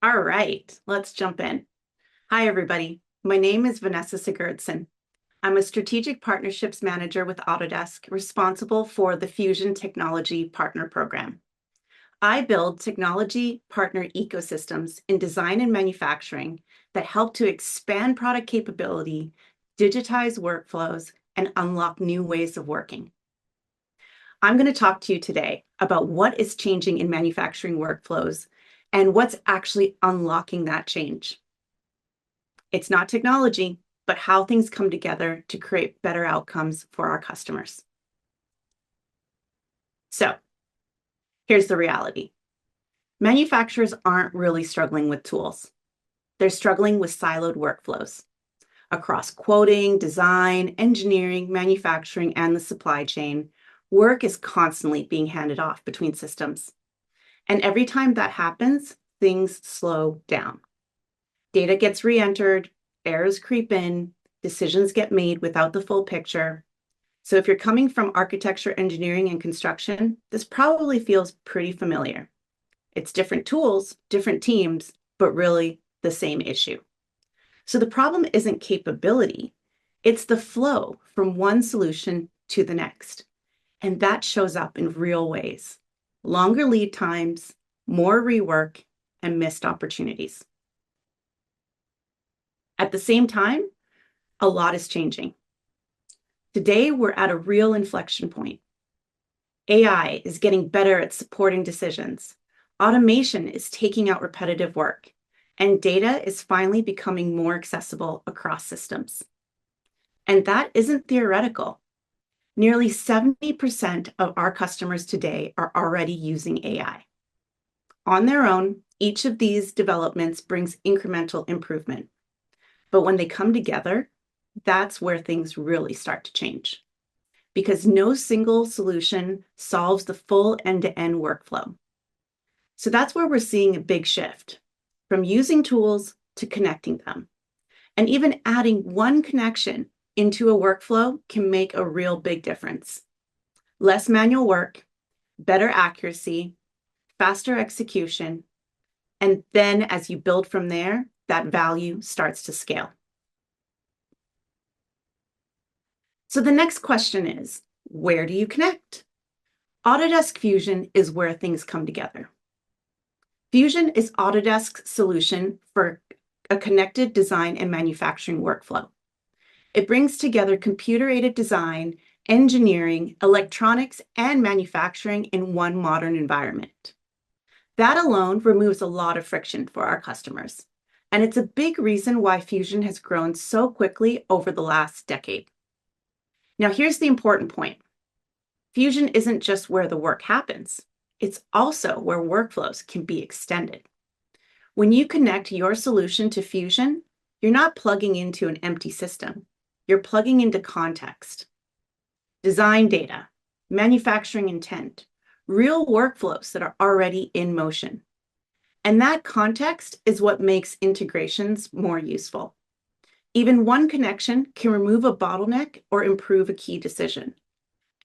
All right, let's jump in. Hi, everybody. My name is Vanessa Sigurdsson. I'm a Strategic Partnerships Manager with Autodesk, responsible for the Fusion Technology Partner Program. I build technology partner ecosystems in design and manufacturing that help to expand product capability, digitize workflows, and unlock new ways of working. I'm going to talk to you today about what is changing in manufacturing workflows and what's actually unlocking that change. It's not technology, but how things come together to create better outcomes for our customers. So here's the reality. Manufacturers aren't really struggling with tools. They're struggling with siloed workflows across quoting, design, engineering, manufacturing, and the supply chain. Work is constantly being handed off between systems. And every time that happens, things slow down. Data gets re-entered, errors creep in, decisions get made without the full picture. So if you're coming from architecture, engineering, and construction, this probably feels pretty familiar. It's different tools, different teams, but really the same issue. So the problem isn't capability, it's the flow from one solution to the next. And that shows up in real ways. Longer lead times, more rework, and missed opportunities. At the same time, a lot is changing. Today, we're at a real inflection point. AI is getting better at supporting decisions. Automation is taking out repetitive work, and data is finally becoming more accessible across systems. And that isn't theoretical. Nearly 70% of our customers today are already using AI. On their own, each of these developments brings incremental improvement. But when they come together, that's where things really start to change. Because no single solution solves the full end-to-end workflow. So that's where we're seeing a big shift, from using tools to connecting them. And even adding one connection into a workflow can make a real big difference. Less manual work, better accuracy, faster execution, and then as you build from there, that value starts to scale. So the next question is, where do you connect? Autodesk Fusion is where things come together. Fusion is Autodesk's solution for a connected design and manufacturing workflow. It brings together computer-aided design, engineering, electronics, and manufacturing in one modern environment. That alone removes a lot of friction for our customers, and it's a big reason why Fusion has grown so quickly over the last decade. Now, here's the important point. Fusion isn't just where the work happens. It's also where workflows can be extended. When you connect your solution to Fusion, you're not plugging into an empty system. You're plugging into context, design data, manufacturing intent, real workflows that are already in motion. And that context is what makes integrations more useful. Even one connection can remove a bottleneck or improve a key decision.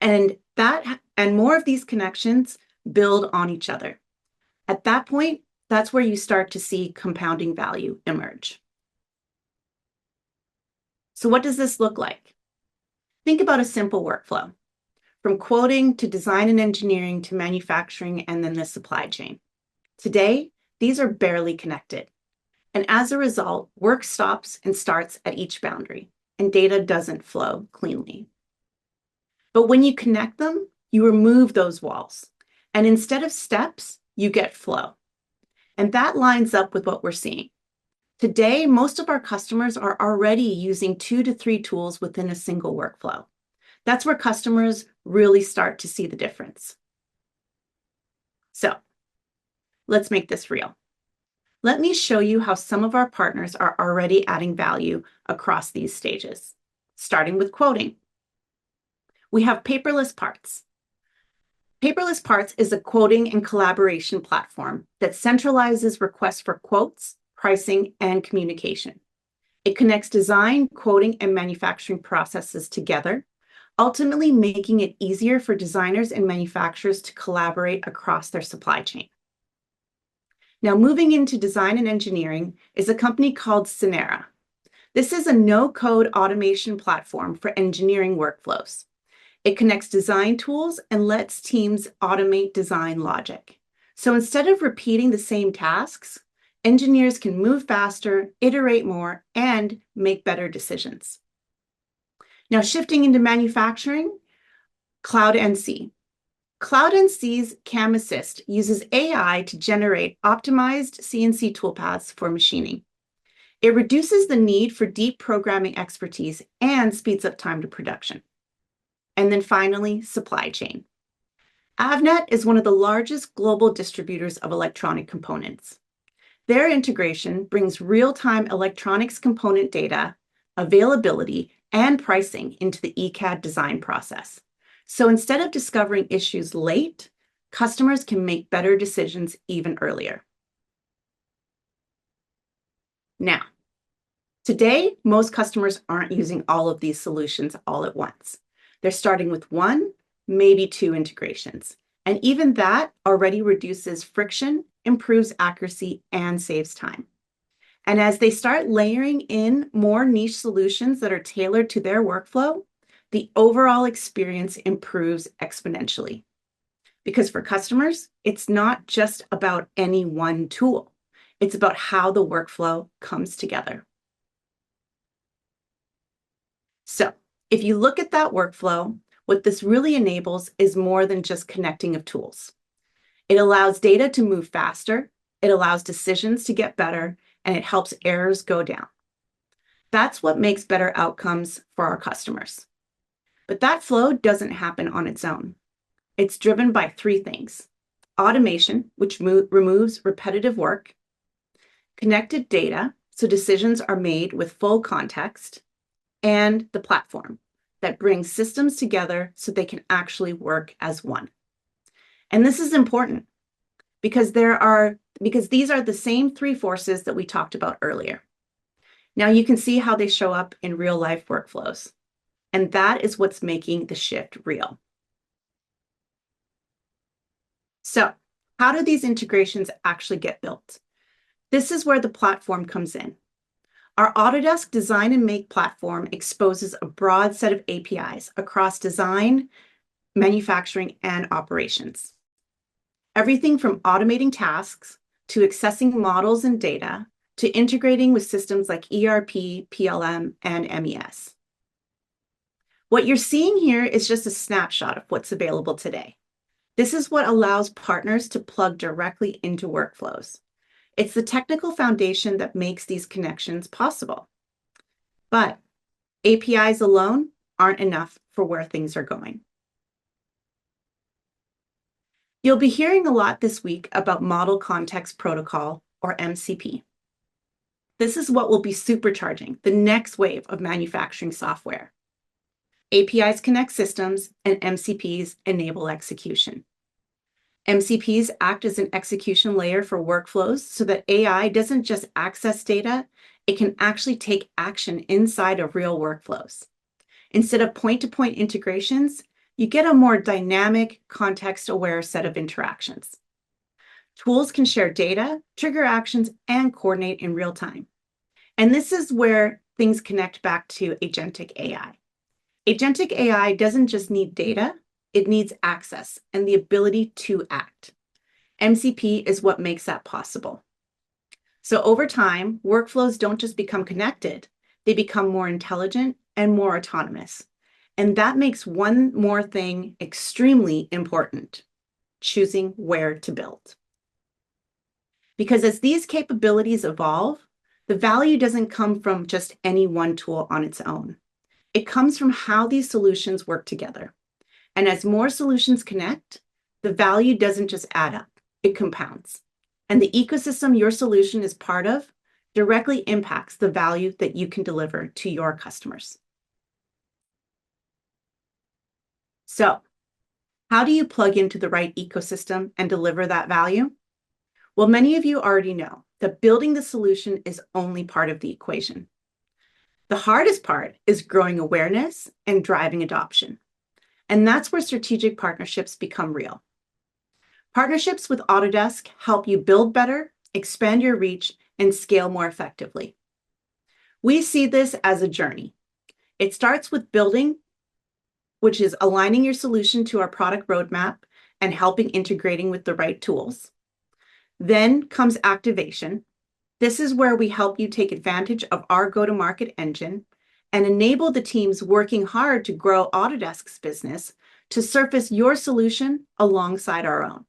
And more of these connections build on each other. At that point, that's where you start to see compounding value emerge. So what does this look like? Think about a simple workflow, from quoting to design and engineering to manufacturing and then the supply chain. Today, these are barely connected. And as a result, work stops and starts at each boundary, and data doesn't flow cleanly. But when you connect them, you remove those walls. And instead of steps, you get flow. And that lines up with what we're seeing. Today, most of our customers are already using 2 to 3 tools within a single workflow. That's where customers really start to see the difference. So let's make this real. Let me show you how some of our partners are already adding value across these stages, starting with quoting. We have Paperless Parts. Paperless Parts is a quoting and collaboration platform that centralizes requests for quotes, pricing, and communication. It connects design, quoting, and manufacturing processes together, ultimately making it easier for designers and manufacturers to collaborate across their supply chain. Now, moving into design and engineering is a company called Synera. This is a no-code automation platform for engineering workflows. It connects design tools and lets teams automate design logic. So instead of repeating the same tasks, engineers can move faster, iterate more, and make better decisions. Now, shifting into manufacturing, Cloud.NC. Cloud.NC's CAM Assist uses AI to generate optimized CNC toolpaths for machining. It reduces the need for deep programming expertise and speeds up time to production. And then finally, supply chain. Avnet is one of the largest global distributors of electronic components. Their integration brings real-time electronics component data, availability, and pricing into the ECAD design process. So instead of discovering issues late, customers can make better decisions even earlier. Now, today, most customers aren't using all of these solutions all at once. They're starting with one, maybe two integrations. And even that already reduces friction, improves accuracy, and saves time. And as they start layering in more niche solutions that are tailored to their workflow, the overall experience improves exponentially. Because for customers, it's not just about any one tool. It's about how the workflow comes together. So if you look at that workflow, what this really enables is more than just connecting of tools. It allows data to move faster, it allows decisions to get better, and it helps errors go down. That's what makes better outcomes for our customers. But that flow doesn't happen on its own. It's driven by three things: automation, which removes repetitive work; connected data, so decisions are made with full context; and the platform that brings systems together so they can actually work as one. And this is important because these are the same three forces that we talked about earlier. Now you can see how they show up in real life workflows. And that is what's making the shift real. So how do these integrations actually get built? This is where the platform comes in. Our Autodesk Design and Make platform exposes a broad set of APIs across design, manufacturing, and operations. Everything from automating tasks to accessing models and data to integrating with systems like ERP, PLM, and MES. What you're seeing here is just a snapshot of what's available today. This is what allows partners to plug directly into workflows. It's the technical foundation that makes these connections possible. But APIs alone aren't enough for where things are going. You'll be hearing a lot this week about Model Context Protocol, or MCP. This is what will be supercharging the next wave of manufacturing software. APIs connect systems, and MCPs enable execution. MCPs act as an execution layer for workflows so that AI doesn't just access data, it can actually take action inside of real workflows. Instead of point-to-point integrations, you get a more dynamic, context-aware set of interactions. Tools can share data, trigger actions, and coordinate in real time. And this is where things connect back to agentic AI. Agentic AI doesn't just need data, it needs access and the ability to act. MCP is what makes that possible. So over time, workflows don't just become connected, they become more intelligent and more autonomous. And that makes one more thing extremely important: choosing where to build. Because as these capabilities evolve, the value doesn't come from just any one tool on its own. It comes from how these solutions work together. And as more solutions connect, the value doesn't just add up, it compounds. And the ecosystem your solution is part of directly impacts the value that you can deliver to your customers. So, how do you plug into the right ecosystem and deliver that value? Well, many of you already know that building the solution is only part of the equation. The hardest part is growing awareness and driving adoption. And that's where strategic partnerships become real. Partnerships with Autodesk help you build better, expand your reach, and scale more effectively. We see this as a journey. It starts with building, which is aligning your solution to our product roadmap and helping integrating with the right tools. Then comes activation. This is where we help you take advantage of our go-to-market engine and enable the teams working hard to grow Autodesk's business to surface your solution alongside our own.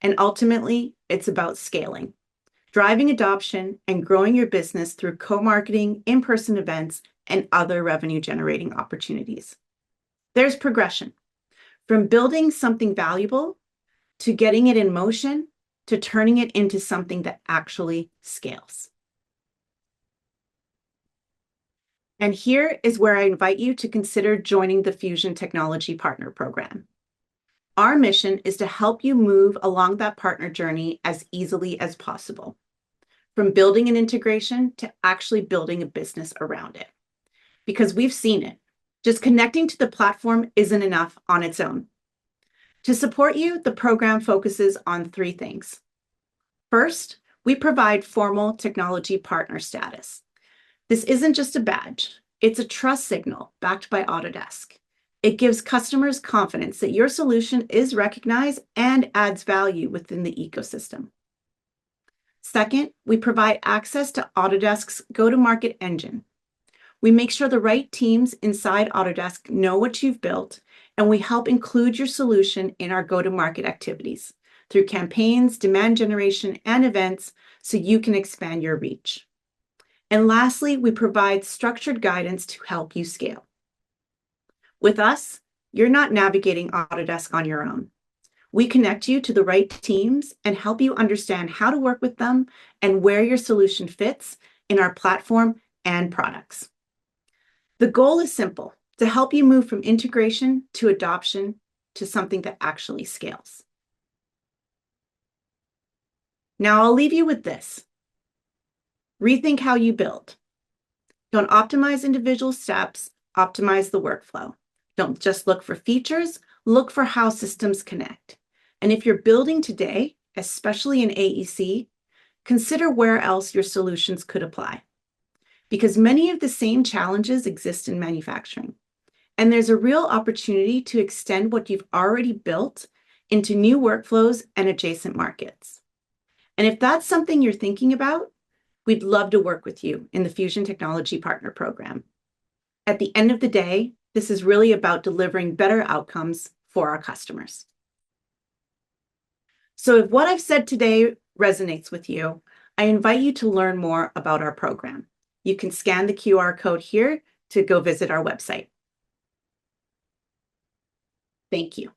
And ultimately, it's about scaling, driving adoption, and growing your business through co-marketing, in-person events, and other revenue-generating opportunities. There's progression, from building something valuable to getting it in motion to turning it into something that actually scales. And here is where I invite you to consider joining the Fusion Technology Partner Program. Our mission is to help you move along that partner journey as easily as possible, from building an integration to actually building a business around it. Because we've seen it. Just connecting to the platform isn't enough on its own. To support you, the program focuses on 3 things. First, we provide formal technology partner status. This isn't just a badge, it's a trust signal backed by Autodesk. It gives customers confidence that your solution is recognized and adds value within the ecosystem. Second, we provide access to Autodesk's go-to-market engine. We make sure the right teams inside Autodesk know what you've built, and we help include your solution in our go-to-market activities through campaigns, demand generation, and events so you can expand your reach. And lastly, we provide structured guidance to help you scale. With us, you're not navigating Autodesk on your own. We connect you to the right teams and help you understand how to work with them and where your solution fits in our platform and products. The goal is simple, to help you move from integration to adoption to something that actually scales. Now I'll leave you with this. Rethink how you build. Don't optimize individual steps, optimize the workflow. Don't just look for features, look for how systems connect. And if you're building today, especially in AEC, consider where else your solutions could apply. Because many of the same challenges exist in manufacturing. And there's a real opportunity to extend what you've already built into new workflows and adjacent markets. And if that's something you're thinking about, we'd love to work with you in the Fusion Technology Partner Program. At the end of the day, this is really about delivering better outcomes for our customers. So if what I've said today resonates with you, I invite you to learn more about our program. You can scan the QR code here to go visit our website. Thank you.